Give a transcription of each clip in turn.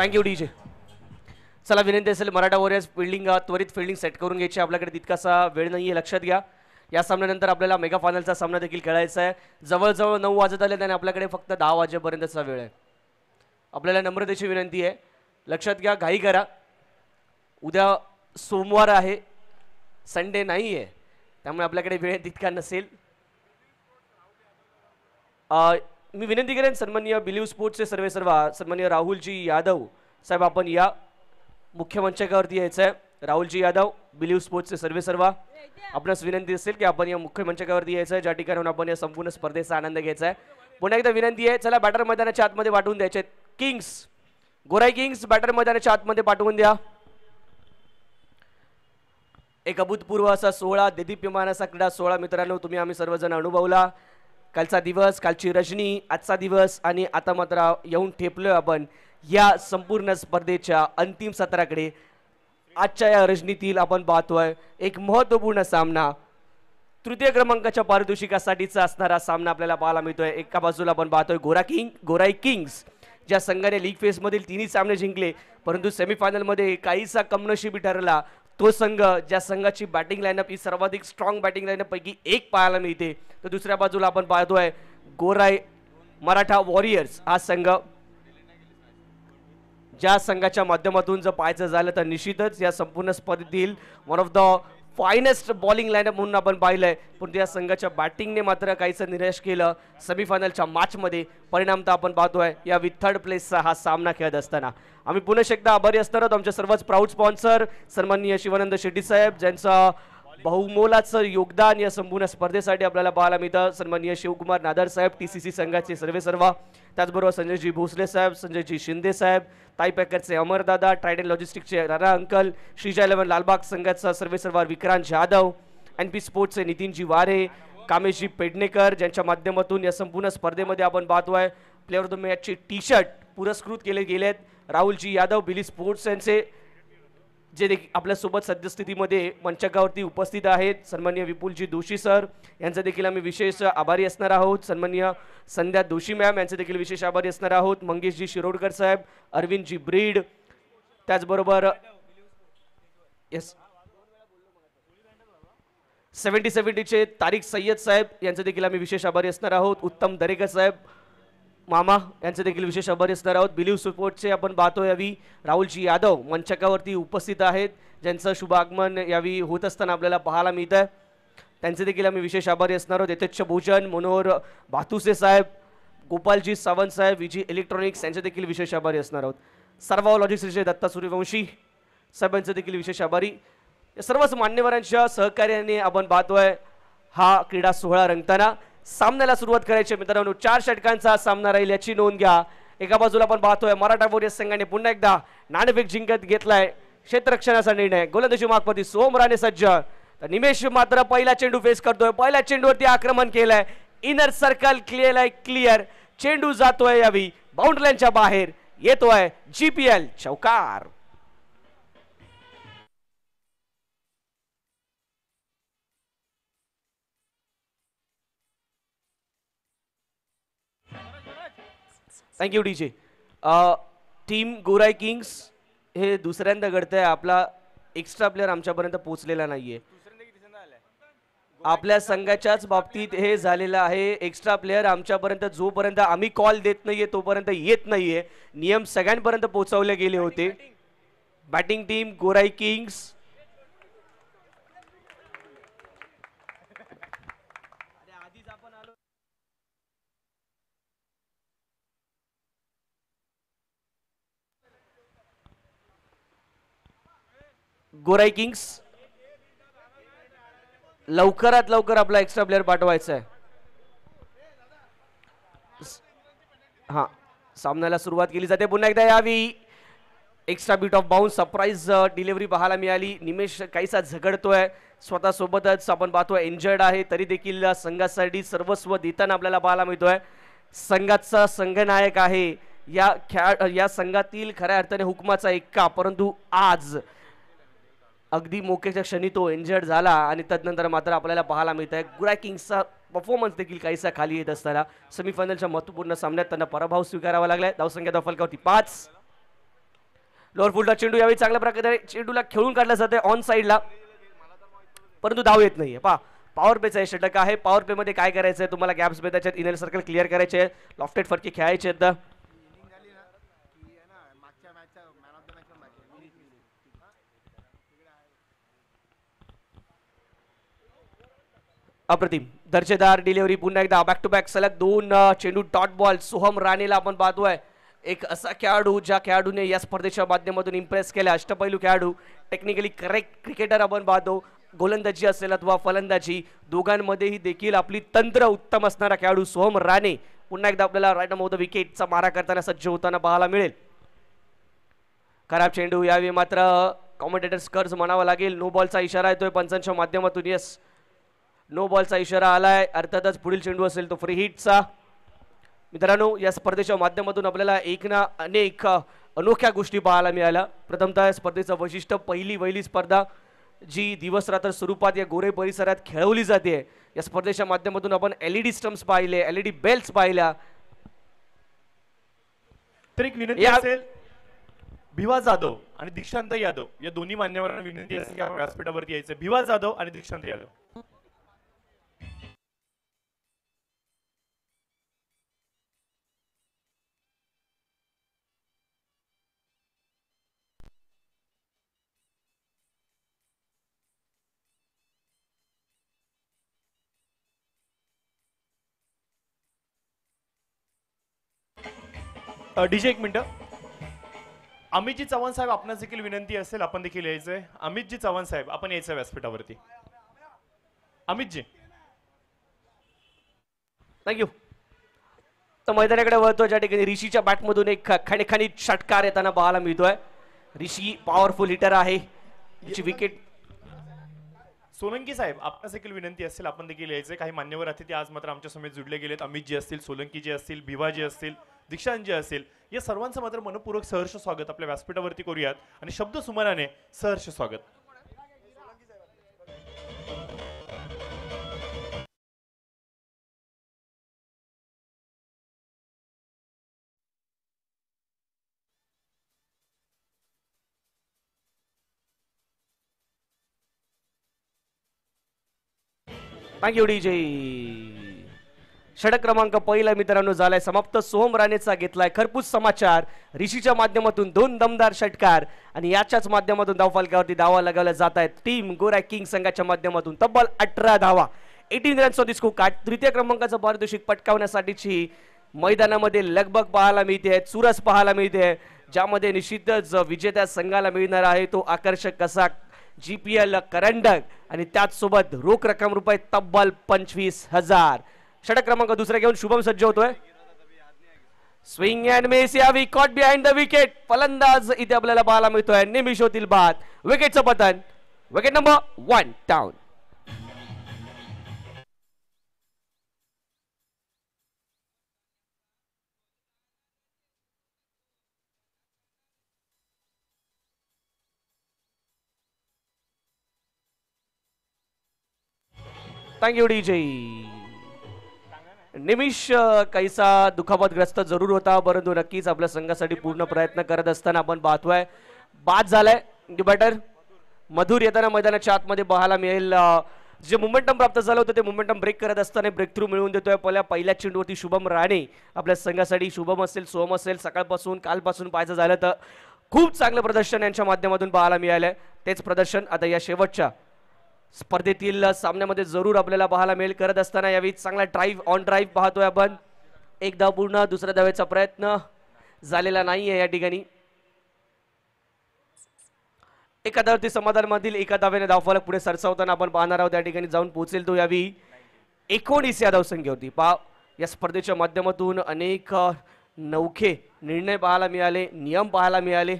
Thank you DJ. चला विनंती असेल मराठा वॉरियर्स फिल्डिंग त्वरित फिल्डिंग सेट करून घ्यायची. आपल्याकडे तितकासा वेळ नाही आहे, लक्षात घ्या. या सामन्यानंतर आपल्याला मेगा फायनलचा सामना देखील खेळायचा आहे. जवळजवळ 9 वाजत आले आणि आपल्याकडे फक्त 10 वाजेपर्यंतचा वेळ आहे. आपल्याला नम्रतेची विनंती आहे, लक्षात घ्या, घाई करा. उद्या सोमवार आहे, संडे नाही आहे, त्यामुळे आपल्याकडे वेळ तितका नसेल. मी विनंती करेन सन्माननीय बिलीव स्पोर्ट्सचे सर्वेसर्वा सन्माननीय राहुलजी यादव साहेब, आपण या मुख्य मंचावरती यायचं आहे. राहुलजी यादव बिलीव स्पोर्ट्सचे सर्वेसर्वा, आपणास विनंती असेल की आपण या मुख्य मंचावरती यायचं आहे, ज्या ठिकाणी आपण या संपूर्ण स्पर्धेचा आनंद घ्यायचा आहे. पुन्हा एकदा विनंती आहे, चला बॅटर मैदानाच्या आतमध्ये पाठवून द्यायचे. किंग्स, गोराई किंग्स बॅटर मैदानाच्या आतमध्ये पाठवून द्या. एक अभूतपूर्व असा सोहळा, देदीप्यमान असा क्रीडा सोहळा मित्रांनो तुम्ही आम्ही सर्वजण अनुभवला. कालचा दिवस, कालची रजनी, आजचा दिवस आणि आता मात्र येऊन ठेपलो आपण या संपूर्ण स्पर्धेच्या अंतिम सत्राकडे. आजच्या या रजनीतील आपण पाहतोय एक महत्त्वपूर्ण सामना, तृतीय क्रमांकाच्या पारितोषिकासाठीचा असणारा सामना आपल्याला पाहायला मिळतोय. एका बाजूला आपण पाहतोय गोराई किंग्स, ज्या संघाने लीग फेजमधील 3 सामने जिंकले, परंतु सेमीफायनलमध्ये काहीसा कमनशिबी ठरला. तो संघ, ज्या संघाची बॅटिंग लाईनअप ही सर्वाधिक स्ट्रॉंग बॅटिंग लाईनअप पैकी एक पाहायला मिळते. तर दुसऱ्या बाजूला आपण पाहतोय गोराई मराठा वॉरियर्स, हा संघ, ज्या संघाच्या माध्यमातून जर पाहायचं झालं तर निश्चितच या संपूर्ण स्पर्धेतील one of the finest bowling line-up म्हणून आपण पाहिलंय. पण या संघाच्या बॅटिंगने मात्र काहीसं निराश केलं सेमीफायनलच्या मॅचमध्ये. परिणामतः आपण पाहतोय या विथ थर्ड प्लेसचा हा सामना खेळत असताना आम्ही पुन्हा एकदा आभारी असणार आहोत आमच्या सर्वच प्राऊड स्पॉन्सर सन्माननीय शिवानंद शेट्टी साहेब, ज्यांचं बहुमोलाचं योगदान या संपूर्ण स्पर्धेसाठी आपल्याला पाहायला मिळतं. सन्माननीय शिवकुमार नादर साहेब, TCC संघाचे सर्वेसर्वा, त्याचबरोबर संजयजी भोसले साहेब, संजयजी शिंदे साहेब, ताई पॅकरचे अमरदादा, ट्रायडन लॉजिस्टिक्सचे राणा अंकल, श्रीजा 11 लालबाग संघाचा सर्वेसर्वा विक्रांत जाधव, NP स्पोर्ट्सचे नितीनजी वारे, कामेशजी पेडणेकर, ज्यांच्या माध्यमातून या संपूर्ण स्पर्धेमध्ये आपण पाहतोय प्लेअर ऑफ द मॅचचे टी-शर्ट पुरस्कृत केले गेलेत. राहुलजी यादव बिली स्पोर्ट्स यांचे, जे आपल्या सोबत सद्यस्थितीमध्ये मंचकावरती उपस्थित आहेत. सन्माननीय विपुलजी दोशी सर, यांचा देखील आम्ही विशेष आभारी असणार आहोत. सन्माननीय संध्या दोशी मॅम, यांचे देखील विशेष आभारी असणार आहोत. मंगेशजी शिरोडकर साहेब, अरविंदजी ब्रीड, त्याचबरोबर 70-70चे तारिक सय्यद साहेब, यांचे देखील आम्ही विशेष आभारी असणार आहोत. उत्तम दरेकर साहेब मामा, यांचे देखील विशेष आभारी असणार आहोत. बिलीव सपोर्टचे आपण पाहतो यावी राहुलजी यादव मंचकावरती उपस्थित आहेत, ज्यांचं शुभ आगमन यावी होत असताना आपल्याला पाहायला मिळत आहे. त्यांचे देखील आम्ही विशेष आभारी असणार आहोत. यथेच्छ भोजन मनोहर भातुसे साहेब, गोपालजी सावंत साहेब, विजी इलेक्ट्रॉनिक्स, यांचे देखील विशेष आभारी असणार आहोत. सर्व लॉजिस्टिक्सचे दत्ता सूर्यवंशी साहेबांचे देखील विशेष आभारी. या सर्वच मान्यवरांच्या सहकार्याने आपण पाहतोय हा क्रीडा सोहळा रंगताना. सामन्याला सुरुवात करायची मित्रांनो, 4 षटकांचा सामना राहील याची नोंद घ्या. एका बाजूला आपण पाहतोय मराठा वॉरियर्स संघाने पुन्हा एकदा नाणेफेक जिंकत घेतलाय. क्षेत्ररक्षणाचा निर्णय, गोलंदाजी मागपती सोमराणे सज्ज, तर निमेश मात्र पहिला चेंडू फेस करतोय. पहिल्या चेंडूवरती आक्रमण केलंय, इनर सर्कल क्लिअर, चेंडू जातोय यावी बाउंड्री लाईनच्या बाहेर, येतोय GPL चौकार. Thank you DJ. टीम गोराई किंग्स हे दुसऱ्यांदा घडतंय, आपला एक्स्ट्रा प्लेअर आमच्यापर्यंत पोहोचलेला नाहीये. आपल्या संघाच्याच बाबतीत हे झालेलं आहे. एक्स्ट्रा प्लेअर आमच्यापर्यंत जोपर्यंत आम्ही कॉल देत नाहीये तोपर्यंत येत नाहीये. नियम सगळ्यांपर्यंत पोहोचवले गेले होते. बॅटिंग टीम गोराई किंग्स, गोराई किंग्स लवकरात लवकर आपला एक्स्ट्रा प्लेअर पाठवायचा आहे. हा, सामन्याला सुरुवात केली जाते. पुन्हा एकदा यावी extra beat of bounce, surprise delivery पाहायला मिळाली. निमेश काहीसा झगडतोय स्वतः सोबतच, आपण पाहतोय इंजर्ड आहे, तरी देखील संघासाठी सर्वस्व देताना आपल्याला पाहायला मिळतोय. संघाचा संघनायक आहे या संघातील खऱ्या अर्थाने हुकमाचा एक्का, परंतु आज अगदी मोक्याच्या क्षणी तो इंजर्ड झाला आणि तदनंतर मात्र आपल्याला पाहायला मिळत आहे गोराई किंग्सचा परफॉर्मन्स देखील काहीसा खाली येत असताना सेमीफायनलच्या महत्त्वपूर्ण सामन्यात त्यांना पराभव स्वीकारावा लागलाय. धावसंख्या फलकावरती 5. लोअर फुलचा चेंडू यावेळी चांगल्या प्रकारे चेंडूला खेळून काढला जाते ऑन साईडला, परंतु धाव येत नाहीये. पहा पॉवर प्लेचा षटक आहे. पॉवर प्ले मध्ये काय करायचंय तुम्हाला, गॅप्स मध्ये त्याच्यात इनर सर्कल क्लिअर करायचे, लॉफ्टेड फटके खेळायचे आहेत. अप्रतिम दर्जेदार डिलिव्हरी, पुन्हा एकदा बॅक टू बॅक सलग 2 चेंडू डॉट बॉल. सोहम राणेला आपण पाहतोय, एक असा खेळाडू ज्या खेळाडूने या स्पर्धेच्या माध्यमातून इम्प्रेस केला. अष्टपैलू खेळाडू, टेक्निकली करेक्ट क्रिकेटर आपण पाहतो. गोलंदाजी असेल अथवा फलंदाजी दोघांमध्येही देखील आपली तंत्र उत्तम असणारा खेळाडू सोहम राणे पुन्हा एकदा आपल्याला राईट ऑफ द विकेटचा मारा करताना सज्ज होताना पाहायला मिळेल. खराब चेंडू यावेळी मात्र कॉमेंटेटर्स कर्ज म्हणावा लागेल. नो बॉलचा इशारा येतोय पंचांच्या माध्यमातून. येस, नो बॉलचा इशारा आलाय. अर्थातच पुढील चेंडू असेल तो फ्री हिटचा. मित्रांनो, या स्पर्धेच्या माध्यमातून आपल्याला एक ना अनेक अनोख्या गोष्टी पाहायला मिळाल्या. प्रथमतः स्पर्धेचं वैशिष्ट्य, पहिली स्पर्धा जी दिवस रात्र स्वरूपात या गोरे परिसरात खेळवली जाते. या स्पर्धेच्या माध्यमातून आपण LED स्टंप्स पाहिले, LED बेल्स पाहिल्या. तर एक विनंती असेल, भिवा जाधव आणि दीक्षांत यादव या दोन्ही मान्यवरांना विनंती असेल की व्यासपीठावरती यायचं. भिवा जाधव आणि दीक्षांत यादव. डीजे एक मिनिट. अमितजी चव्हाण साहेब, आपणास देखील विनंती असेल, आपण देखील यायचंय. अमितजी चव्हाण साहेब, आपण यायचं व्यासपीठावरती. अमितजी, थँक्यू. तर मैदानाकडे वळतो, ज्या ठिकाणी ऋषीच्या बॅटमधून एक खणखणीत षटकार येताना पाहायला मिळतोय. ऋषी पॉवरफुल हिटर आहे. विकेट. सोलंकी साहेब, आपणास देखील विनंती असेल, आपण देखील यायचंय. काही मान्यवर अतिथी आज मात्र आमच्या समेत जुडले गेलेत. अमितजी असतील, सोलंकीजी असतील, भिवाजी असतील, दीक्षांतजी असतील. या सर्वांचं मात्र मनपूर्वक सहर्ष स्वागत आपल्या व्यासपीठावरती करूयात आणि शब्द सुमनाने सहर्ष स्वागत. Thank you DJ. षटक क्रमांक पहिला मित्रांनो झालाय समाप्त. सोहम राणेचा घेतलाय खरपूस समाचार. ऋषीच्या माध्यमातून 2 दमदार षटकार आणि याच्याच माध्यमातून धावफलकावरती धावा लगावल्या जात आहेत. टीम गोरा किंग संघाच्या माध्यमातून तब्बल 18 धावा, 18 runs on the score card. तृतीय क्रमांकाचं पारितोषिक पटकावण्यासाठीची मैदानामध्ये लगबग पाहायला मिळते, चुरस पाहायला मिळते, ज्यामध्ये निश्चितच विजेत्या संघाला मिळणार आहे तो आकर्षक असा GPL करंडक आणि त्याचसोबत रोख रक्कम रुपये तब्बल 25,000. षटक क्रमांक दुसरा घेऊन शुभम सज्ज होतोय. स्विंग अँड मिस, यावी कॉट बिहाइंड द विकेट. फलंदाज इथे आपल्याला पाहायला मिळतोय निमिष होतील बाद. विकेटचं पतन. Wicket number 1 down. Thank you DJ. Nimish कैसा दुखापतग्रस्त जरूर होता, परंतु नक्कीच आपल्या संघासाठी पूर्ण प्रयत्न करत असताना आपण पाहतोय. बाद झालाय बॅटर मधुर येताना मैदानाच्या आतमध्ये पाहायला मिळेल. जे मोमेंटम प्राप्त झालं होतं ते मोमेंटम ब्रेक करत असताना ब्रेक थ्रू मिळवून देतोय पहिल्या चेंडूवरती शुभम राणे आपल्या संघासाठी. शुभम असेल, सोहम असेल, सकाळपासून कालपासून पाहायचं झालं तर खूप चांगलं प्रदर्शन यांच्या माध्यमातून पाहायला मिळालंय. तेच प्रदर्शन आता या शेवटच्या स्पर्धेतील सामन्यामध्ये जरूर आपल्याला पाहायला मिळेल. करत असताना यावेळी चांगला ड्राईव्ह ऑन ड्राईव्ह पाहतोय आपण. एकदा पूर्ण, दुसऱ्या धावेचा प्रयत्न झालेला नाहीये या ठिकाणी. एका धावेवरती समाधान मधील एका धावेने धावफलक पुढे सरसावताना आपण पाहणार आहोत. या ठिकाणी जाऊन पोहोचेल तो यावेळी 19 या धावसंख्येवरती. या स्पर्धेच्या माध्यमातून अनेक नौखे निर्णय पाहायला मिळाले, नियम पाहायला मिळाले,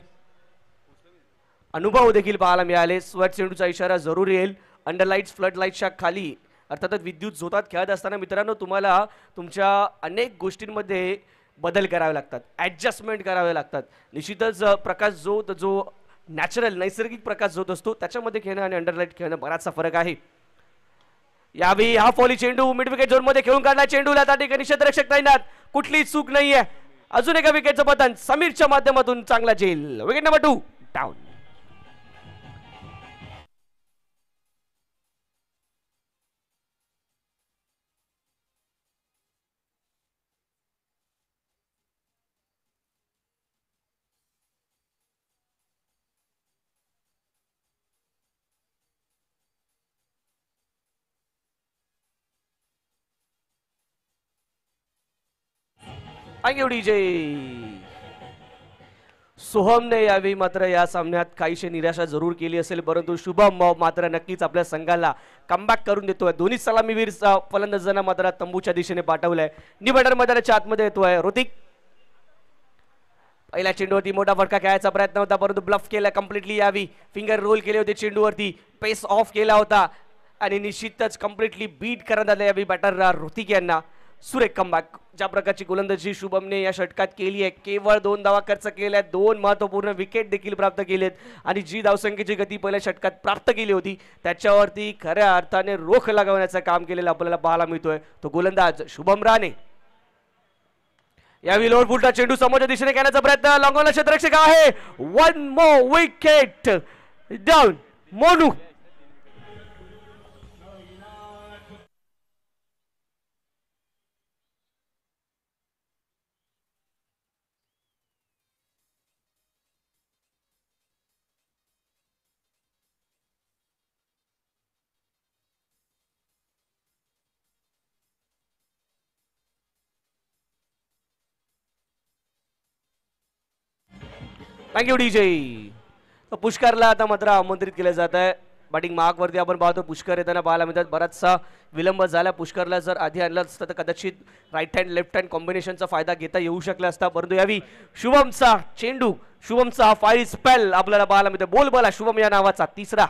अनुभव देखील पाहायला मिळाले. स्वर्ट चेंडूचा इशारा जरूर येईल. अंडरलाइट्स, फ्लड लाईट्सच्या खाली अर्थातच विद्युत झोतात खेळत असताना मित्रांनो तुम्हाला तुमच्या अनेक गोष्टींमध्ये बदल करावे लागतात, ॲडजस्टमेंट करावे लागतात. निश्चितच प्रकाश जो नॅचरल नैसर्गिक प्रकाश जो असतो त्याच्यामध्ये खेळणं आणि अंडरलाइट खेळणं बराचसा फरक आहे. यावेळी हा फॉली चेंडू मिड विकेट झोन मध्ये खेळून काढला. चेंडूला त्या ठिकाणी क्षेत्ररक्षक तैनात, कुठलीच चूक नाहीये. अजून एका विकेटचं पतन समीरच्या माध्यमातून चांगला झेल. Wicket number 2 down. डीजे सोहमने यावेळी मात्र या सामन्यात काहीशी निराशा जरूर केली असेल, परंतु शुभम मात्र नक्कीच आपल्या संघाला कमबॅक करून देतोय. दोन्ही सलामीवीर फलंदाजांना मात्र तंबूच्या दिशेने पाठवलंय. निबॅटर मैदानाच्या आतमध्ये येतोय ऋतिक. पहिल्या चेंडूवरती मोठा फटका खेळायचा प्रयत्न होता, परंतु ब्लफ केला कम्प्लिटली. यावी फिंगर रोल केले होते चेंडूवरती, पेस ऑफ केला होता आणि निश्चितच कम्प्लिटली बीट करण्यात आले यावी बॅटर ऋतिक यांना. सुरेख कमबॅक. ज्या प्रकारची गोलंदाजी शुभमने या षटकात केली आहे, केवळ 2 धावा खर्च केल्या, 2 महत्वपूर्ण विकेट देखील प्राप्त केलेत आणि जी धावसंख्येची गती पहिल्या षटकात प्राप्त केली होती त्याच्यावरती खऱ्या अर्थाने रोख लागवण्याचं काम केलेलं आपल्याला पाहायला मिळतोय तो गोलंदाज शुभम राणे. यावेळी लोड फुलटा चेंडू समोरच्या दिशेने खेळण्याचा प्रयत्न, लॉंगॉनला क्षेत्ररक्षक आहे. 1 more wicket down. Monu thank you DJ. पुष्करला आता मात्र आमंत्रित केलं जात आहे. बॅटिंग मार्कवरती आपण पाहतो पुष्कर येताना पाहायला मिळतात. बराचसा विलंब झाला. पुष्करला जर आधी आणलं असतं तर कदाचित राईट हँड लेफ्ट हँड कॉम्बिनेशनचा फायदा घेता येऊ शकला असता, परंतु यावी शुभमचा चेंडू, शुभमचा हा फायर स्पेल आपल्याला पाहायला मिळतो. बोलबाला शुभम या नावाचा तिसरा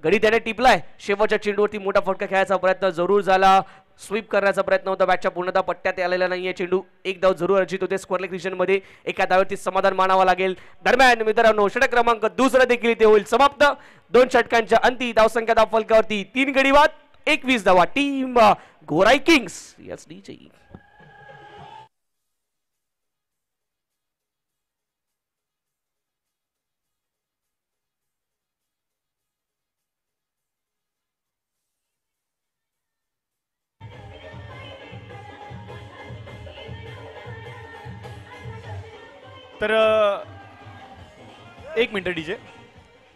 गडी त्याने टिपलाय. शेवटच्या चेंडूवरती मोठा फटका खेळायचा प्रयत्न जरूर झाला, स्वीप करण्याचा प्रयत्न होता, बॅटच्या पूर्णतः पट्ट्यात आलेला नाहीये. चेंडू एक धाव जरूर अर्जित होते स्क्वेअर लेग मध्ये. एका धावेवरती समाधान मानावं लागेल. दरम्यान मित्रांनो षटक क्रमांक दुसरा देखील ते होईल समाप्त. 2 षटकांच्या अंती धावसंख्या धाव फलकावरती 3 गडी बाद 21 धावा. टीम गोराई किंग्स. Yes DJ. तर 1 मिनिट डीजे.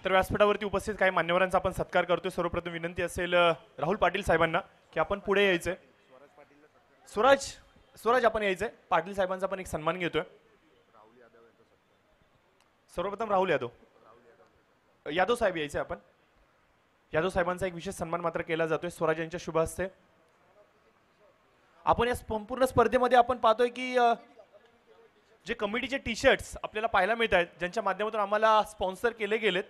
तर व्यासपीठावरती उपस्थित काही मान्यवरांचा आपण सत्कार करतोय. सर्वप्रथम विनंती असेल राहुल पाटील साहेबांना की आपण पुढे यायचंय. स्वराज आपण यायचंय. पाटील साहेबांचा आपण एक सन्मान घेतोय. सर्वप्रथम राहुल यादव साहेब यायचे. आपण यादव साहेबांचा एक विशेष सन्मान मात्र केला जातोय स्वराज यांच्या शुभ हस्ते. आपण या संपूर्ण स्पर्धेमध्ये आपण पाहतोय की जे कमिटीचे टी शर्ट्स आपल्याला पाहायला मिळत आहेत, ज्यांच्या माध्यमातून आम्हाला स्पॉन्सर केले गेलेत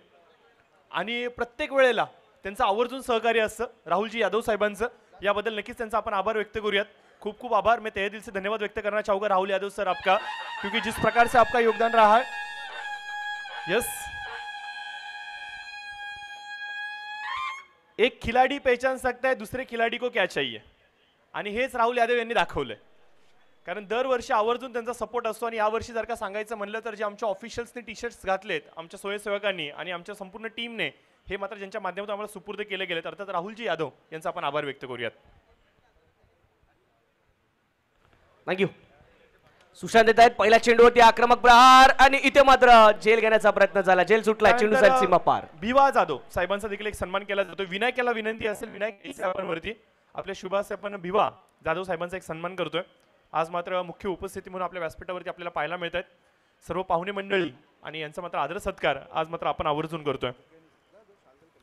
आणि प्रत्येक वेळेला त्यांचं आवर्जून सहकार्य असतं राहुलजी यादव साहेबांचं. याबद्दल नक्कीच त्यांचा आपण आभार व्यक्त करूयात. खूप खूप आभार. मैं तहे दिल से धन्यवाद व्यक्त करना चाहूंगा राहुल यादव सर आपका, क्योंकि जिस प्रकार से आपका योगदान रहा है. यस, एक खिलाडी पहचान सकता है दूसरे खिलाडी को क्या चाहिए, आणि हेच राहुल यादव यांनी दाखवलंय. कारण दरवर्षी आवर्जून त्यांचा सपोर्ट असतो आणि यावर्षी जर का सांगायचं म्हणलं तर जे आमच्या ऑफिशियल्सने टी शर्ट्स घातलेत, आमच्या स्वयंसेवकांनी आणि आमच्या संपूर्ण टीमने, हे मात्र ज्यांच्या माध्यमातून आम्हाला सुपूर्द केले गेलेत, अर्थात राहुलजी यादव यांचा आपण आभार व्यक्त करूयात. थँक्यू. सुशांत येत आहेत. पहिल्या चेंडूवरती आक्रमक प्रहार आणि इथे मात्र झेल घेण्याचा प्रयत्न झाला. झेल सुटला. चेंडू साईड सीमा पार. भिवा जाधव साहेबांचा देखील एक सन्मान केला जातो. विनायकाला विनंती असेल, विनायक आपण वरती आपल्या शुभास आपण भिवा जाधव साहेबांचा एक सन्मान करतोय. आज मात्र मुख्य उपस्थिती म्हणून आपल्या व्यासपीठावरती आपल्याला पाहायला मिळत आहेत सर्व पाहुणे मंडळी आणि यांचा मात्र आदर सत्कार आज मात्र आपण आवर्जून करतोय.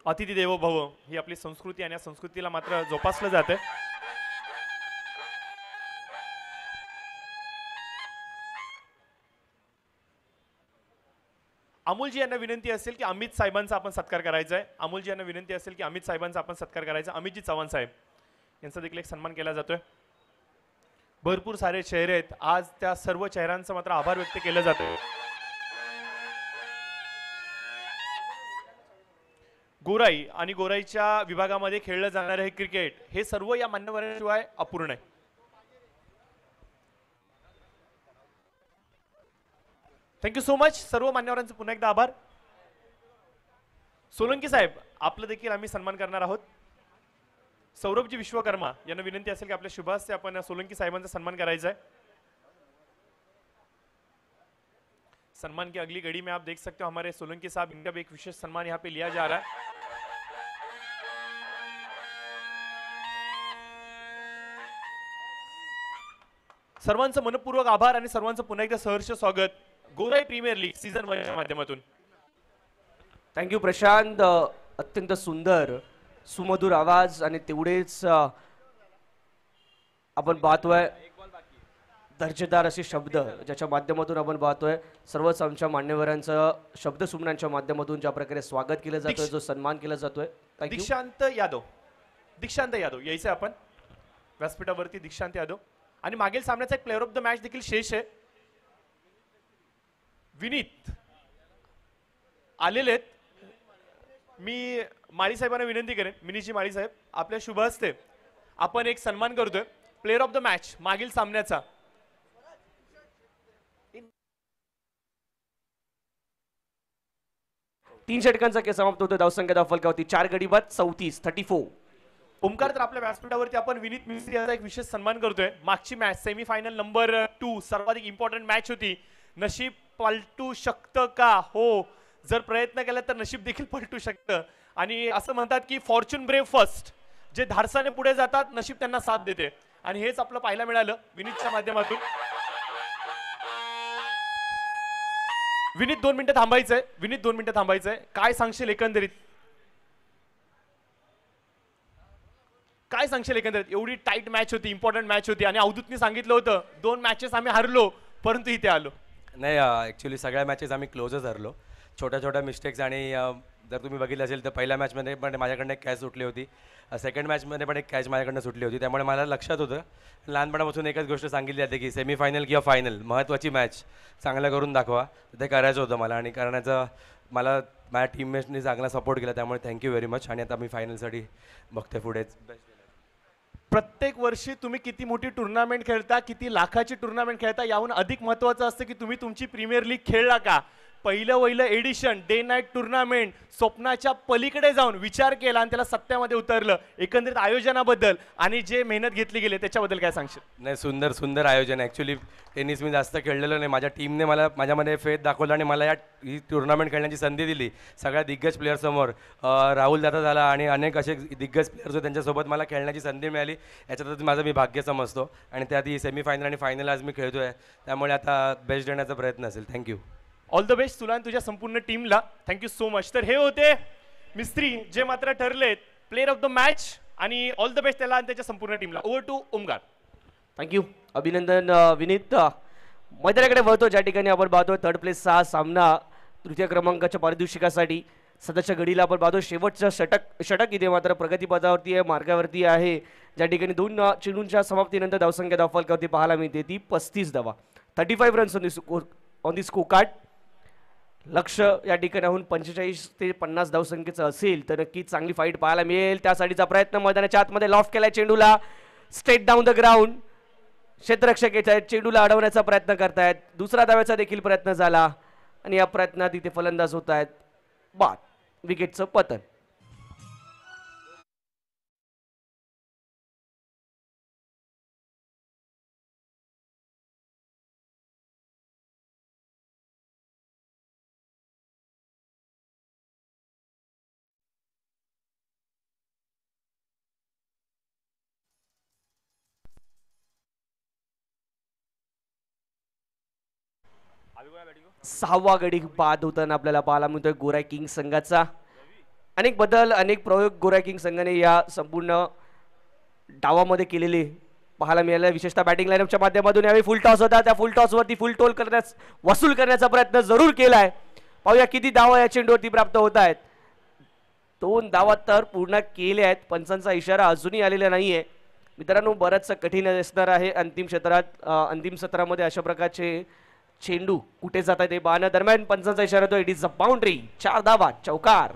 अतिथी देवो भव ही आपली संस्कृती आणि या संस्कृतीला मात्र जोपासलं जाते. अमोलजी यांना विनंती असेल की अमित साहेबांचा आपण सत्कार करायचा आहे. अमोलजी यांना विनंती असेल की अमित साहेबांचा आपण सत्कार करायचा. अमितजी चव्हाण साहेब यांचा देखील एक सन्मान केला जातोय. भरपूर सारे चेहरे आहेत आज, त्या सर्व चेहऱ्यांचा मात्र आभार व्यक्त केलं जातं. गोराई आणि गोराईच्या विभागामध्ये खेळलं जाणारे हे क्रिकेट, हे सर्व या मान्यवरांशिवाय अपूर्ण आहे. Thank you so much. सर्व मान्यवरांचे पुन्हा एकदा आभार. सोलंकी साहेब, आपलं देखील आम्ही सन्मान करणार आहोत. सौरभजी विश्वकर्मा यांना विनंती असेल की आपल्या शुभ हस्ते आपण सोलंकी साहेबांचा सन्मान करायचा है. सम्मान की अगली घड़ी में आप देख सकते हो हमारे सोलंकी साहब, इनका भी एक विशेष सम्मान यहाँ पे लिया जा रहा है. सर्वांचं मनपूर्वक आभार आणि सर्वांचं पुन्हा एकदा सहर्ष स्वागत गोराई प्रीमियर लीग सीझन 1 च्या माध्यमातून. थँक्यू प्रशांत. अत्यंत सुंदर सुमधुर आवाज आणि तेवढेच आपण पाहतोय दर्जेदार असे शब्द ज्याच्या माध्यमातून आपण पाहतोय सर्वच आमच्या मान्यवरांचं शब्द सुमनांच्या माध्यमातून ज्या प्रकारे स्वागत केलं जातोय, जो सन्मान केला जातोय. दीक्षांत यादव यायचं आपण व्यासपीठावरती. दीक्षांत यादव आणि मागील सामन्याचा एक प्लेअर ऑफ द मॅच देखील शेष आहे. विनीत आलेले आहेत. मी माळी साहेबांना विनंती करेन, मिनीजी माळी साहेब, आपल्या शुभ हस्ते आपण एक सन्मान करतोय प्लेअर ऑफ द मॅच मागील सामन्याचा. तीन षटकांचा खेळ समाप्त होतो. धावसंख्या धाव फलकावरती 4 गडी बाद 34. ओमकार, तर आपल्या व्यासपीठावरती आपण विनीत मिस्त्री याचा एक विशेष सन्मान करतोय. मागची मॅच सेमीफायनल नंबर 2 सर्वाधिक इम्पॉर्टंट मॅच होती. नशीब पलटू शकतं का? हो, जर प्रयत्न केला तर नशीब देखील पलटू शकतं. आणि असं म्हणतात की फॉर्च्यून ब्रेव फर्स्ट, जे धाडसाने पुढे जातात नशीब त्यांना साथ देते. आणि हेच आपलं पाहायला मिळालं विनीतच्या माध्यमातून. विनीत 2 मिनिटं थांबायचंय. काय सांगशील एकंदरीत? एवढी टाईट मॅच होती, इम्पॉर्टंट मॅच होती आणि अवधूतनी सांगितलं होतं 2 मॅचेस आम्ही हरलो परंतु इथे आलो. नाही, ॲक्च्युली सगळ्या मॅचेस आम्ही क्लोजच हरलो. छोट्या मिस्टेक्स आणि जर तुम्ही बघितलं असेल तर पहिल्या मॅचमध्ये पण माझ्याकडनं एक कॅच सुटली होती. सेकंड मॅचमध्ये पण एक कॅच माझ्याकडनं सुटली होती. त्यामुळे मला लक्षात होतं, लहानपणापासून एकच गोष्ट सांगितली जाते की सेमीफायनल किंवा फायनल महत्त्वाची मॅच चांगलं करून दाखवा. ते करायचं होतं मला आणि करण्याचं मला माझ्या टीममेट्सनी चांगला सपोर्ट केला. त्यामुळे थँक्यू व्हेरी मच. आणि आता मी फायनलसाठी बघतोय पुढेच. प्रत्येक वर्षी तुम्ही किती मोठी टुर्नामेंट खेळता, किती लाखाची टुर्नामेंट खेळता, याहून अधिक महत्त्वाचं असतं की तुम्ही तुमची प्रीमियर लीग खेळला का. पहिलं एडिशन डे नाईट टुर्नामेंट स्वप्नाच्या पलीकडे जाऊन विचार केला आणि त्याला सत्यामध्ये उतरलं. एकंदरीत आयोजनाबद्दल आणि जे मेहनत घेतली गेली त्याच्याबद्दल काय सांगशील? नाही, सुंदर आयोजन. ॲक्च्युली टेनिस मी जास्त खेळलेलो नाही. माझ्या टीमने मला माझ्यामध्ये फेथ दाखवला आणि मला ही टुर्नामेंट खेळण्याची संधी दिली. सगळ्या दिग्गज प्लेअरसमोर राहुल दादा झाला आणि अनेक असे दिग्गज प्लेयर्स होते, त्यांच्यासोबत मला खेळण्याची संधी मिळाली. याच्यातच माझं मी भाग्य समजतो. आणि त्यात ही सेमीफायनल आणि फायनल आज मी खेळतोय. त्यामुळे आता बेस्ट देण्याचा प्रयत्न असेल. थँक्यू. ऑल द बेस्ट तुला आणि तुझ्या संपूर्ण टीमला. Thank you so much. तर हे होते मिस्त्री, जे मात्र ठरलेत प्लेअर ऑफ द मॅच. आणि ऑल द बेस्ट त्याला आणि त्याच्या संपूर्ण टीमला. Over to Omkar. थँक्यू, अभिनंदन विनीत. मैदानाकडे वळतो ज्या ठिकाणी आपण पाहतोय थर्ड प्लेसचा सामना तृतीय क्रमांकाच्या पारितोषिकासाठी. सध्याच्या घडीला आपण पाहतो शेवटचं षटक इथे मात्र प्रगतीपथावरती आहे, मार्गावरती आहे. ज्या ठिकाणी 2 चेंडूंच्या समाप्तीनंतर धावसंख्या धाव फलकावरती पाहायला मिळते ती 35 धावा. 35 runs on the score card. लक्ष या ठिकाणाहून 45 ते 50 धावसंख्येचं असेल तर नक्कीच चांगली फाईट पाहायला मिळेल. त्यासाठीचा प्रयत्न मैदानाच्या आतमध्ये लॉफ्ट केलाय चेंडूला. Straight down the ground. क्षेत्ररक्षक येत आहेत, चेंडूला अडवण्याचा प्रयत्न करतायत. दुसरा धाव्याचा देखील प्रयत्न झाला आणि या प्रयत्नात इथे फलंदाज होत आहेत बाद. विकेटचं पतन. सहावा गडी बाद होताना आपल्याला पाहायला मिळतोय गोराई किंग्स संघाचा. अनेक बदल, अनेक प्रयोग गोराई किंग्स संघाने या संपूर्ण डावामध्ये केलेले पाहायला मिळाले. विशेषतः बॅटिंग लाईनअपच्या माध्यमातून यावेळी फुल टॉस होता. त्या फुल टॉसवरती फुल टोल वसूल करण्याचा प्रयत्न जरूर केलाय. पाहूया किती धावा या चेंडूवरती प्राप्त होत आहेत. 2 धावा तर पूर्ण केले आहेत. पंचांचा इशारा अजूनही आलेला नाहीये. मित्रांनो, बरंचसं कठीण असणार आहे अंतिम सत्रामध्ये अशा प्रकारचे चेंडू कुठे जात आहे ते पाहण्या दरम्यान पंचांचा इशारा तो. It is a boundary. 4 धावा, चौकार.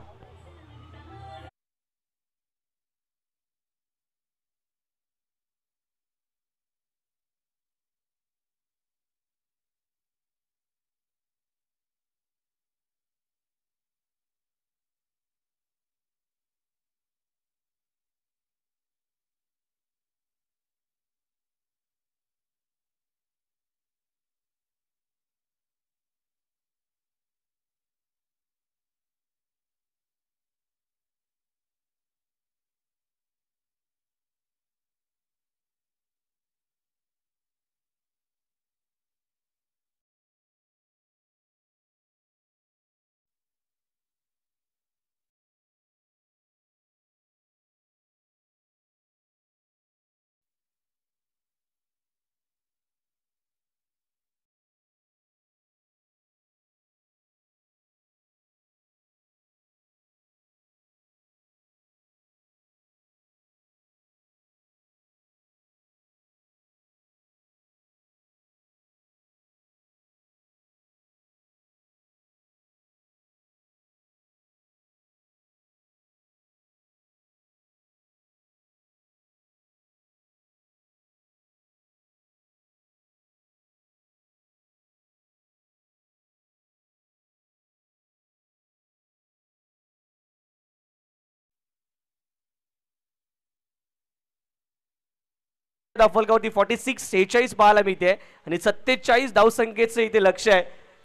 फलकावरती 46 पाहायला मिळते आणि 47 धावसंख्येचं इथे लक्ष आहे.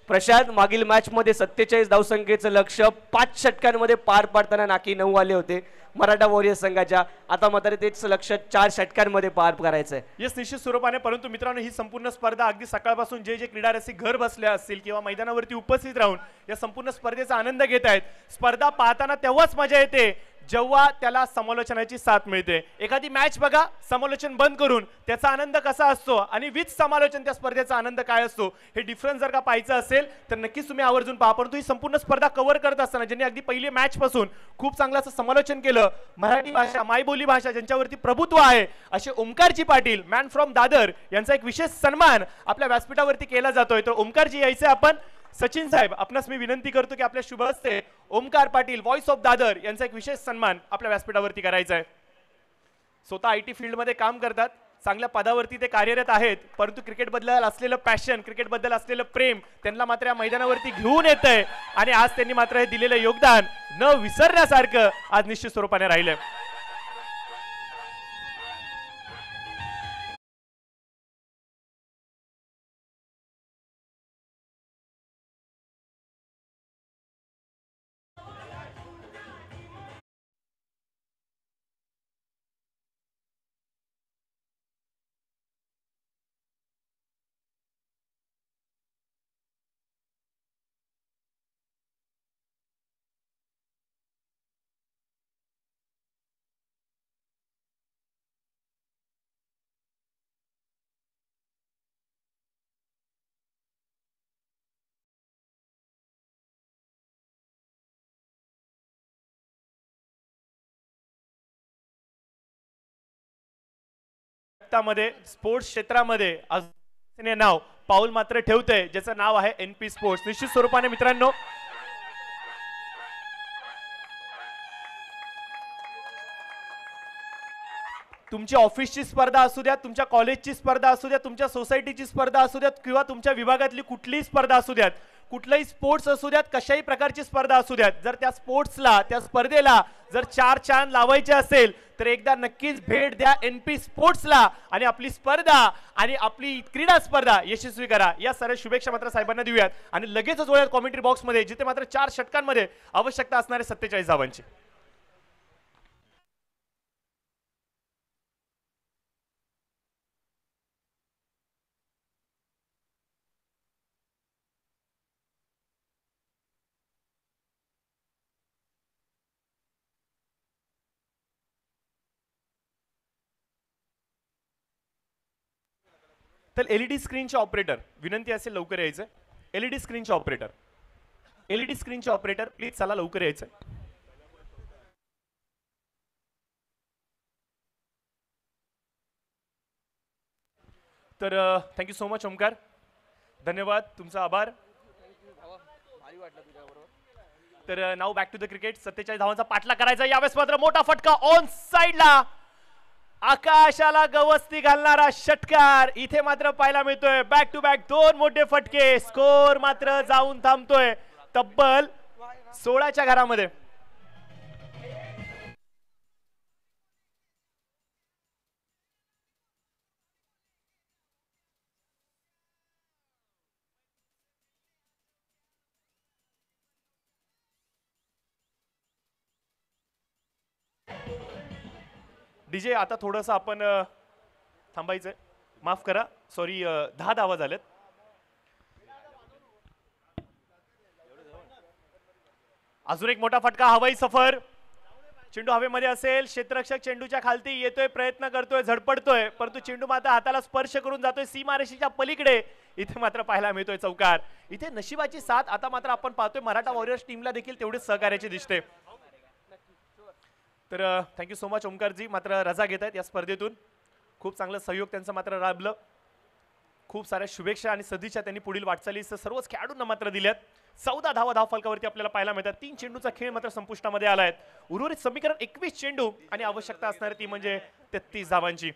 प्रशांत मागील मॅच मध्ये 47 धावसंख्येचं लक्ष 5 षटकांमध्ये पार पाडताना नाकी 9 आले होते मराठा वॉरियर संघाच्या. आता मात्र तेच लक्ष 4 षटकांमध्ये पार करायचं आहे. येस, निश्चित स्वरूपाने. परंतु मित्रांनो, ही संपूर्ण स्पर्धा अगदी सकाळपासून जे जे क्रीडा रसिक घर बसले असतील किंवा मैदानावरती उपस्थित राहून या संपूर्ण स्पर्धेचा आनंद घेत आहेत. स्पर्धा पाहताना तेव्हाच मजा येते जेव्हा त्याला समालोचनाची साथ मिळते. एखादी मॅच बघा समालोचन बंद करून, त्याचा आनंद कसा असतो आणि विथ समालोचन त्या स्पर्धेचा आनंद काय असतो हे डिफरन्स जर का पाहायचं असेल तर नक्कीच तुम्ही आवर्जून पहा. परंतु ही संपूर्ण स्पर्धा कव्हर करत असताना ज्यांनी अगदी पहिली मॅच पासून खूप चांगलं असं समालोचन केलं, मराठी भाषा मायबोली भाषा ज्यांच्यावरती प्रभुत्व आहे असे ओमकारजी पाटील मॅन फ्रॉम दादर यांचा एक विशेष सन्मान आपल्या व्यासपीठावरती केला जातोय. तर ओमकारजी यायचे आपण. सचिन साहेब, आपणास मी विनंती करतो की आपल्या शुभ हस्ते ओमकार पाटील व्हॉइस ऑफ दादर यांचा एक विशेष सन्मान आपल्या व्यासपीठावरती करायचा आहे. स्वतः IT फील्डमध्ये काम करतात, चांगल्या पदावरती ते कार्यरत आहेत, परंतु क्रिकेटबद्दल असलेलं पॅशन, क्रिकेटबद्दल असलेलं प्रेम त्यांना मात्र या मैदानावरती घेऊन येतंय आणि आज त्यांनी मात्र हे दिलेलं योगदान न विसरण्यासारखं आज निश्चित स्वरूपाने राहिलंय. स्पोर्ट्स क्षेत्रामध्ये नाव पाऊल मात्र ठेवतंय ज्याचं नाव आहे NP स्पोर्ट्स. निश्चित स्वरूपाने मित्रांनो, तुमची ऑफिसची स्पर्धा असू द्या, तुमच्या कॉलेजची स्पर्धा असू द्या, तुमच्या सोसायटीची स्पर्धा असू द्यात किंवा तुमच्या विभागातली कुठलीही स्पर्धा असू द्यात, कुठलाही स्पोर्ट्स असू द्यात, कशाही प्रकारची स्पर्धा असू द्यात, जर त्या स्पोर्ट्सला त्या स्पर्धेला जर 4 चांद लावायचे असेल तर एकदा नक्कीच भेट द्या NP स्पोर्ट्सला आणि आपली स्पर्धा आणि आपली क्रीडा स्पर्धा यशस्वी करा. या सर्व शुभेच्छा मात्र साहेबांना देऊयात आणि लगेचच वळूयात कॉमेंट्री बॉक्समध्ये जिथे मात्र 4 षटकांमध्ये आवश्यकता असणारे 47 धावांची. तर LED स्क्रीनचे ऑपरेटर विनंती असेल लवकर यायचं. LED स्क्रीनचे ऑपरेटर प्लीज चला लवकर यायचं. तर थँक्यू सो मच ओमकार, धन्यवाद, तुमचा आभार. तर नाव बॅक टू द क्रिकेट. 47 धावांचा पाठला करायचा, यावेळेस मात्र मोठा फटका ऑन साइडला, आकाशाला गवसती घालणारा षटकार इथे मात्र पाहायला मिळतोय. बॅक टू बॅक 2 मोठे फटके, स्कोर मात्र जाऊन थांबतोय तब्बल 16च्या घरामध्ये. डीजे आता थोडंसं आपण थांबायचंय, माफ करा, सॉरी. 10 धावा झाल्यात. अजून एक मोठा फटका, हवाई सफर, चेंडू हवेमध्ये असेल, क्षेत्ररक्षक चेंडूच्या खालती येतोय, प्रयत्न करतोय, झडपडतोय, परंतु चेंडू मात्र हाताला स्पर्श करून जातोय सीमारेषेच्या पलीकडे. इथे मात्र पाहायला मिळतोय चौकार. इथे नशिबाची साथ आता मात्र आपण पाहतोय मराठा वॉरियर्स टीमला देखील तेवढेच सहकार्याची दिसते. तर थँक्यू सो मच ओमकारजी, मात्र रजा घेत आहेत या स्पर्धेतून. खूप चांगलं सहयोग त्यांचं मात्र लाभलं. खूप साऱ्या शुभेच्छा आणि सदिच्छा त्यांनी पुढील वाटचालीस सर्वच खेळाडूंना मात्र दिल्यात. 14 धावा धावफलकावरती आपल्याला पाहायला मिळतात. 3 चेंडूचा खेळ मात्र संपुष्टामध्ये आला आहे. उर्वरित समीकरण 21 चेंडू आणि आवश्यकता असणारी ती म्हणजे 33 धावांची.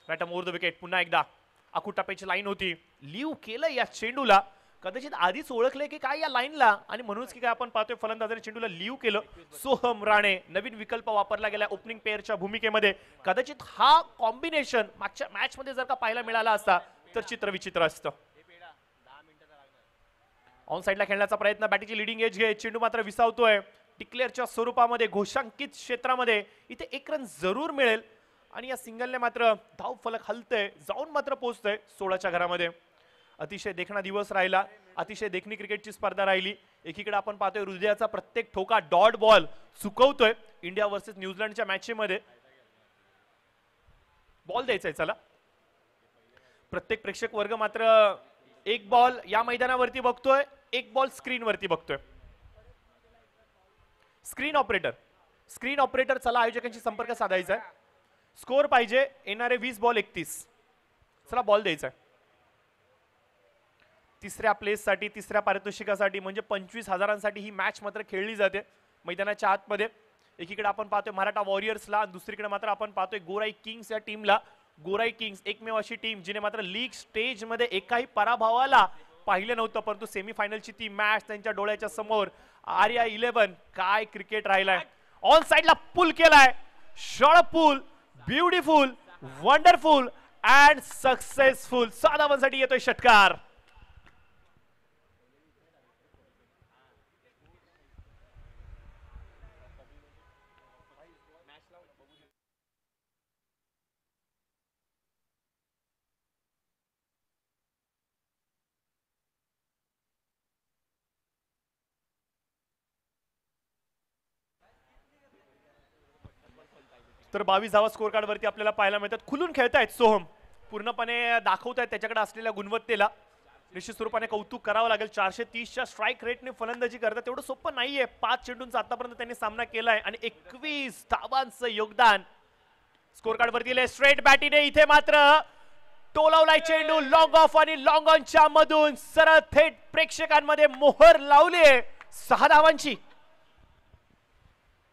Bottom over the wicket. पुन्हा एकदा आखूड टप्प्याची लाईन होती, लिव्ह केलं या चेंडूला, कदाचित आधीच ओळखले की काय या लाईनला, आणि म्हणूनच की काय आपण पाहतोय फलंदाजाने चेंडूला लीव केलं. सोहम राणे नवीन विकल्प वापरला गेला ओपनिंग पेअरच्या भूमिकेमध्ये. कदाचित हा कॉम्बिनेशन मागच्या मॅच मध्ये जर का पाहायला मिळाला असता तर चित्र विचित्र असतं. ऑन साइडला खेळण्याचा प्रयत्न, बॅटिंगची लिडिंग एज घे, चेंडू मात्र विसावतोय. डिक्लेअरच्या स्वरूपामध्ये घोषांकित क्षेत्रामध्ये इथे एक रन जरूर मिळेल, आणि या सिंगलने मात्र धाव फलक हलतंय, जाऊन मात्र पोहोचतंय 16च्या घरामध्ये. अतिशय देखणा दिवस राहिला, अतिशय देखणी क्रिकेटची स्पर्धा राहिली. एकीकडे आपण पाहतोय हृदयाचा प्रत्येक ठोका डॉट बॉल चुकवतोय इंडिया वर्सेस न्यूझीलंडच्या मॅचमध्ये. बॉल द्यायचाय चला. प्रत्येक प्रेक्षक वर्ग मात्र एक बॉल या मैदानावरती बघतोय, एक बॉल स्क्रीन वरती बघतोय. स्क्रीन ऑपरेटर चला आयोजकांशी संपर्क साधायचा आहे. स्कोर पाहिजे येणारे 20 बॉल 31. चला बॉल द्यायचा आहे. तिसऱ्या प्लेससाठी, तिसऱ्या पारितोषिकासाठी म्हणजे 25,000साठी ही मॅच मात्र खेळली जाते मैदानाच्या आतमध्ये. एकीकडे आपण पाहतोय मराठा वॉरियर्सला, आणि दुसरीकडे मात्र आपण पाहतोय गोराई किंग्स या टीमला. गोराई किंग्स एकमेव अशी टीम जिने मात्र लीग स्टेज मध्ये एकाही पराभवाला पाहिलं नव्हतं, परंतु सेमीफायनलची ती मॅच त्यांच्या डोळ्याच्या समोर. आर्या 11 काय क्रिकेट राहिलाय. ऑन साइडला पुल केलाय, short pull, beautiful, wonderful and successful. 7 धावांसाठी येतोय षटकार. तर 22 धावा स्कोर कार्ड वरती आपल्याला पाहायला मिळतात. खुलून खेळतायत सोहम, पूर्णपणे दाखवतायत त्याच्याकडे असलेल्या गुणवत्तेला. निश्चित स्वरूपाने कौतुक करावं लागेल. 430च्या स्ट्राईक रेटने फलंदाजी करतात, तेवढं सोपं नाहीये. 5 चेंडूंचा आतापर्यंत त्यांनी सामना केलाय आणि 21 धावांचं योगदान स्कोर कार्ड वरती. स्ट्रेट बॅटीने इथे मात्र टोलावलाय चेंडू लॉंग ऑफ, आणि लॉंग ऑनच्या मधून सरळ थेट प्रेक्षकांमध्ये मोहर लावली 6 धावांची.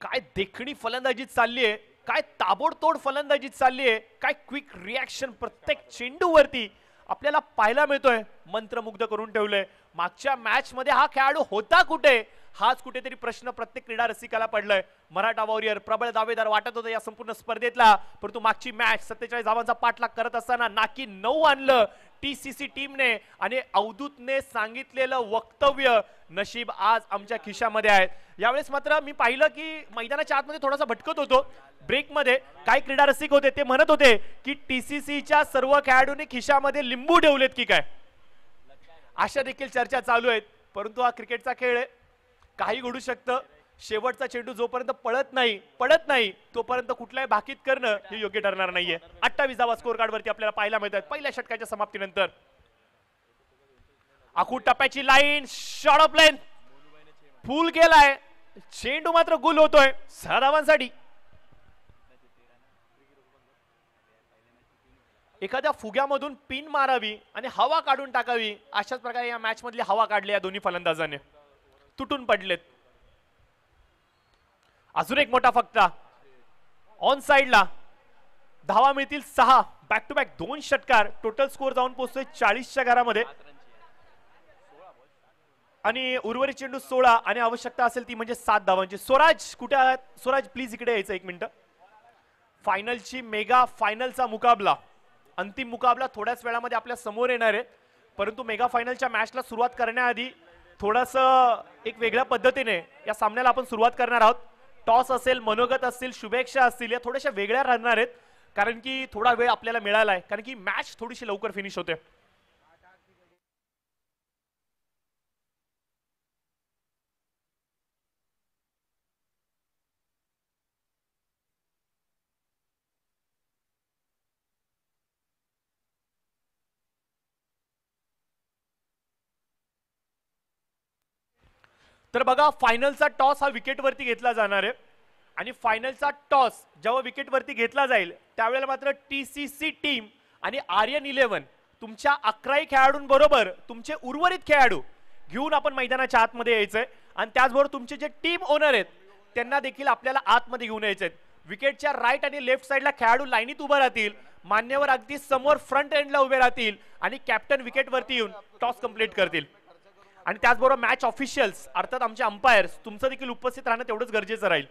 काय देखणी फलंदाजी चाललीये, काय ताबडतोड फलंदाजी चाललीये, काय क्विक रिॲक्शन प्रत्येक चेंडूवरती आपल्याला पाहायला मिळतोय. मंत्रमुग्ध करून ठेवलंय. मागच्या मॅच मध्ये हा खेळाडू होता कुठे, हाच कुठेतरी प्रश्न प्रत्येक क्रीडा रसिकाला पडलाय. मराठा वॉरियर प्रबळ दावेदार वाटत होतं या संपूर्ण स्पर्धेतला, परंतु मागची मॅच 47 धावांचा पाठलाग करत असताना नाकी 9 आणलं टीसीसी टीमने, आणि अवधूतने सांगितलेलं वक्तव्य नशीब आज आमच्या खिशामध्ये आहेत. यावेळेस मात्र मी पाहिलं की मैदानाच्या आतमध्ये थोडासा भटकत होतो ब्रेकमध्ये. काही क्रीडा रसिक होते ते म्हणत होते की टीसीसीच्या सर्व खेळाडूंनी खिशामध्ये लिंबू ठेवलेत की काय, अशा देखील चर्चा चालू आहेत. परंतु हा क्रिकेटचा खेळ आहे, काही घडू शकतं. शेवटचा चेंडू जोपर्यंत पडत नाही तोपर्यंत कुठलाही भाकीत करणं हे योग्य ठरणार नाहीये. 28 धावा स्कोर कार्ड वरती आपल्याला पाहायला मिळतात पहिल्या षटकाच्या समाप्तीनंतर. आखू टप्प्याची लाईन, शॉर्ट ऑफ लाईन, फुल केलाय, चेंडू मात्र गुल होतोय 6 धावांसाठी. एखाद्या फुग्यामधून पिन मारावी आणि हवा काढून टाकावी, अशाच प्रकारे या मॅच मधली हवा काढली या दोन्ही फलंदाजांनी. तुटून पडलेत. अजून एक मोठा फटका ऑन साइडला. धावा मिळतील 6. बॅक टू बॅक 2 षटकार. टोटल स्कोर जाऊन पोहोचतोय 40च्या घरामध्ये, आणि उर्वरित चेंडू 16, आणि आवश्यकता असेल ती म्हणजे 7 धावांची. स्वराज कुठे आहात? स्वराज प्लीज इकडे यायचं 1 मिनिट. फायनलची मेगा फायनलचा मुकाबला, अंतिम मुकाबला थोड्याच वेळामध्ये आपल्या समोर येणार आहे. परंतु मेगा फायनलच्या मॅचला सुरुवात करण्याआधी थोडंसं एक वेगळ्या पद्धतीने या सामन्याला आपण सुरुवात करणार आहोत. टॉस असेल, मनोगत असतील, शुभेच्छा असतील, या थोड्याशा वेगळ्या राहणार आहेत, कारण की थोडा वेळ आपल्याला मिळाला आहे, कारण की मॅच थोडीशी लवकर फिनिश होते. तर बघा, फायनलचा टॉस हा विकेट वरती घेतला जाणार आहे, आणि फायनलचा टॉस जेव्हा विकेट वरती घेतला जाईल त्यावेळेला मात्र टीसीसी टीम आणि आर्यन 11 तुमच्या 11 खेळाडूंबरोबर तुमचे उर्वरित खेळाडू घेऊन आपण मैदानाच्या आतमध्ये यायचंय, आणि त्याचबरोबर तुमचे जे टीम ओनर आहेत त्यांना देखील आपल्याला आतमध्ये घेऊन यायचंय. विकेटच्या राईट आणि लेफ्ट साइडला खेळाडू लाईनीत उभे राहतील, मान्यवर अगदी समोर फ्रंट एंडला उभे राहतील, आणि कॅप्टन विकेट वरती येऊन टॉस कंप्लीट करतील. आणि त्याचबरोबर मॅच ऑफिशियल्स अर्थात आमचे अंपायर्स तुमचं देखील उपस्थित राहणं तेवढंच गरजेचं राहील.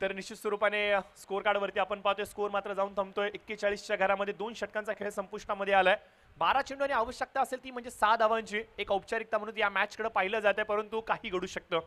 तर निश्चित स्वरूपाने स्कोर कार्ड वरती आपण पाहतोय स्कोर मात्र जाऊन थांबतोय 41च्या घरामध्ये 2 षटकांचा खेळ संपुष्टामध्ये आलाय. 12 चेंडू आणि आवश्यकता असेल ती म्हणजे 6 धावांची. एक औपचारिकता म्हणून या मॅच कडे पाहिलं जाते परंतु काही घडू शकतं.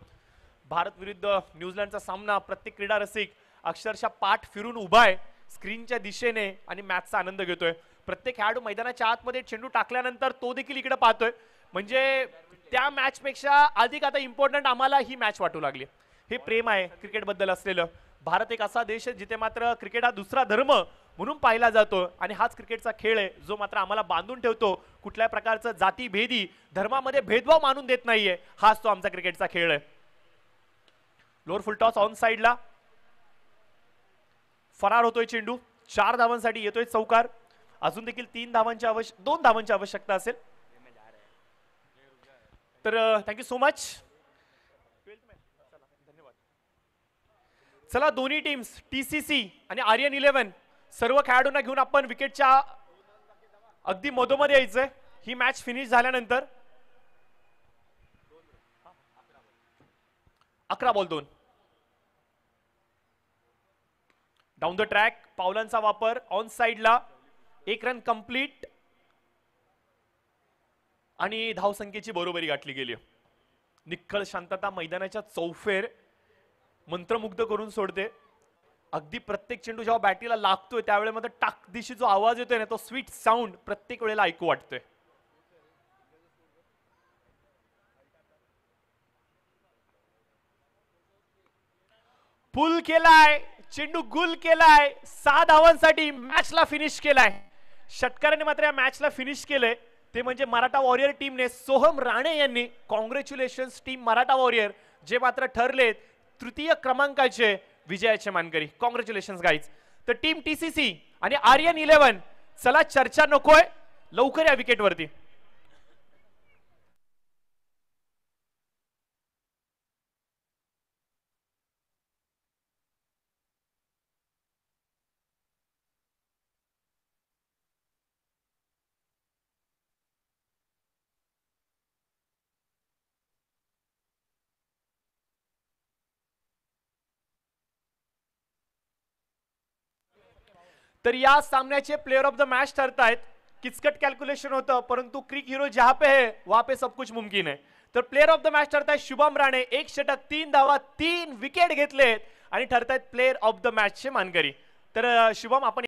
भारत विरुद्ध न्यूझीलंडचा सामना प्रत्येक क्रीडा रसिक अक्षरशः पाठ फिरून उभा आहे स्क्रीनच्या दिशेने आणि मॅचचा आनंद घेतोय. प्रत्येक खेळाडू मैदानाच्या आतमध्ये चेंडू टाकल्यानंतर तो देखील इकडे पाहतोय. म्हणजे त्या मॅच पेक्षा अधिक आता इम्पॉर्टंट आम्हाला ही मॅच वाटू लागली. हे प्रेम आहे क्रिकेट बद्दल असलेलं. भारत एक असा देश आहे जिथे मात्र क्रिकेट हा दुसरा धर्म म्हणून पाहिला जातो आणि हाच क्रिकेटचा खेळ आहे जो मात्र आम्हाला बांधून ठेवतो. कुठल्या प्रकारचं जातीभेदी धर्मामध्ये भेदभाव मानून देत नाहीये. हाच तो आमचा क्रिकेटचा खेळ आहे. लोअर फुल टॉस ऑन साइडला फरार होतोय चेंडू. 4 धावांसाठी येतोय चौकार. अजून देखील 2 धावांची आवश्यकता असेल. तर थँक्यू सो मच. चला दोन्ही टीम्स TCC आणि आर्यन 11 सर्व खेळाडूंना घेऊन आपण विकेटच्या अगदी मधोमध्ये यायचंय ही मॅच फिनिश झाल्यानंतर. 11 बॉल 2 डाऊन द ट्रॅक. पावलांचा वापर ऑन साइडला. 1 रन कंप्लीट आणि धावसंख्येची बरोबरी गाठली गेली. निखळ शांतता मैदानाच्या चौफेर मंत्रमुग्ध करून सोडते. अगदी प्रत्येक चेंडू जेव्हा बॅटीला लागतोय त्यावेळेमध्ये टाक दिशी जो आवाज येतोय ना तो स्वीट साऊंड प्रत्येक वेळेला ऐकू वाटतोय. पुल केलाय चेंडू गुल केलाय. 6 धावांसाठी मॅचला फिनिश केलाय. षटकाराने मात्र या मॅचला फिनिश केलंय ते म्हणजे मराठा वॉरियर टीमने. सोहम राणे यांनी. कॉंग्रॅच्युलेशन्स टीम मराठा वॉरियर जे मात्र ठरलेत तृतीय क्रमांकाचे विजयाचे मानकरी. Congratulations guys. तर टीम TCC आणि आर्यन 11 चला चर्चा नकोय लवकर या विकेटवरती. तर या सामन्याचे प्लेयर ऑफ द मॅच ठरतायत. किचकट कॅल्क्युलेशन होतं परंतु क्रिक हीरो जहां पे है वहां पे सब कुछ मुमकिन है. तर प्लेयर ऑफ द मॅच ठरतायत शुभम राणे. 1 षटक 3 धावा 3 विकेट घेतलेत आणि ठरतायत प्लेयर ऑफ द मॅचचे मानकरी. तर शुभम आपण